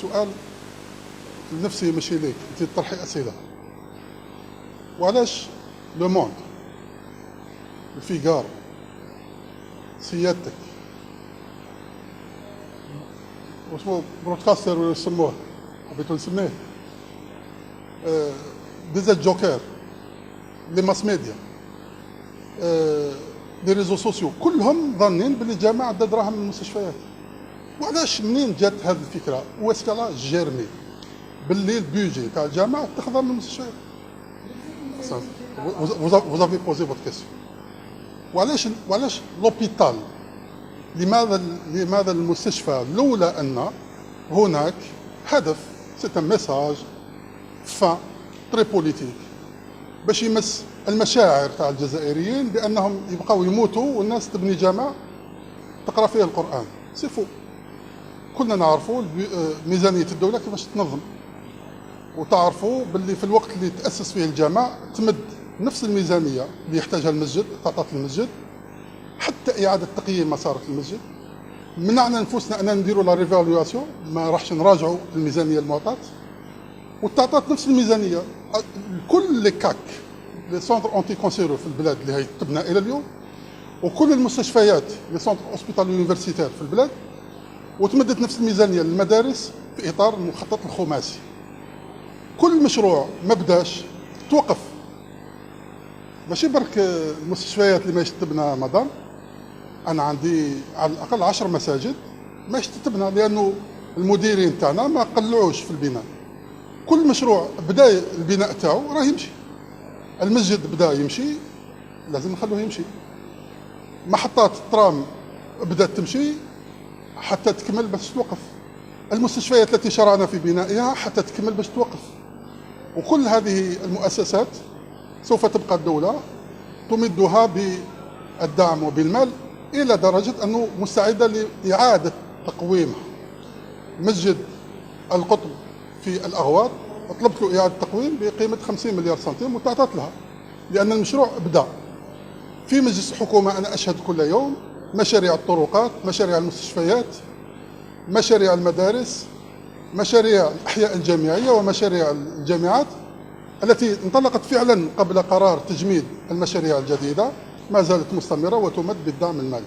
سؤال لنفسي ماشي ليك، انت تطرحي اسئله. وعلاش لو موند، الفيغار، سيادتك، واسمو برودكاستر ولا يسموه، حبيتو نسميه ديزا جوكر، لي ماس ميديا، لي ريزو سوسيو، كلهم ظانين باللي الجامعه عندها دراهم من المستشفيات. وعلاش منين جات هذه الفكره واسكالا جيرمي باللي البيجي تاع الجامعه تاخذها من المستشفيات؟ vous avez posé votre question. وعلاش لوبيتال؟ لماذا المستشفى؟ لولا ان هناك هدف، سي ان ميساج فان تري بوليتيك باش يمس المشاعر تاع الجزائريين بانهم يبقاو يموتوا والناس تبني جامع تقرا فيه القران. سي فو. كلنا نعرفوا ميزانيه الدوله كيفاش تنظم، وتعرفوا باللي في الوقت اللي تاسس فيه الجامع تمد نفس الميزانيه اللي يحتاجها المسجد، تعطات المسجد، حتى اعاده تقييم مسار المسجد. منعنا نفوسنا اننا نديروا لا ريفالواسيون، ما راحش نراجعوا الميزانيه المعطاه، وتعطات نفس الميزانيه. كل لي كاك، لي سونتر اونتي كونسيرو في البلاد اللي هي تبنى الى اليوم، وكل المستشفيات، لي سونتر اوسبيتال يونيفرسيتير في البلاد، وتمدت نفس الميزانيه للمدارس في اطار المخطط الخماسي. كل مشروع ما بداش توقف. ماشي برك المستشفيات اللي ماهيش تبنى مدام، انا عندي على الاقل 10 مساجد ماهيش تتبنى لانه المديرين تاعنا ما قلعوش في البناء. كل مشروع بدا البناء تاعو راه يمشي. المسجد بدا يمشي، لازم نخلوه يمشي. محطات الترام بدات تمشي حتى تكمل باش توقف. المستشفيات التي شرعنا في بنائها حتى تكمل باش توقف. وكل هذه المؤسسات سوف تبقى الدولة تمدها بالدعم وبالمال إلى درجة أنه مستعدة لإعادة تقويمها. مسجد القطب في الأغواط طلبت له إعادة تقويم بقيمة 50 مليار سنتيم وتعطت لها، لأن المشروع بدأ. في مجلس الحكومة أنا أشهد كل يوم مشاريع الطرقات، مشاريع المستشفيات، مشاريع المدارس، مشاريع الأحياء الجامعية ومشاريع الجامعات التي انطلقت فعلا قبل قرار تجميد المشاريع الجديدة، ما زالت مستمرة وتمد بالدعم المالي.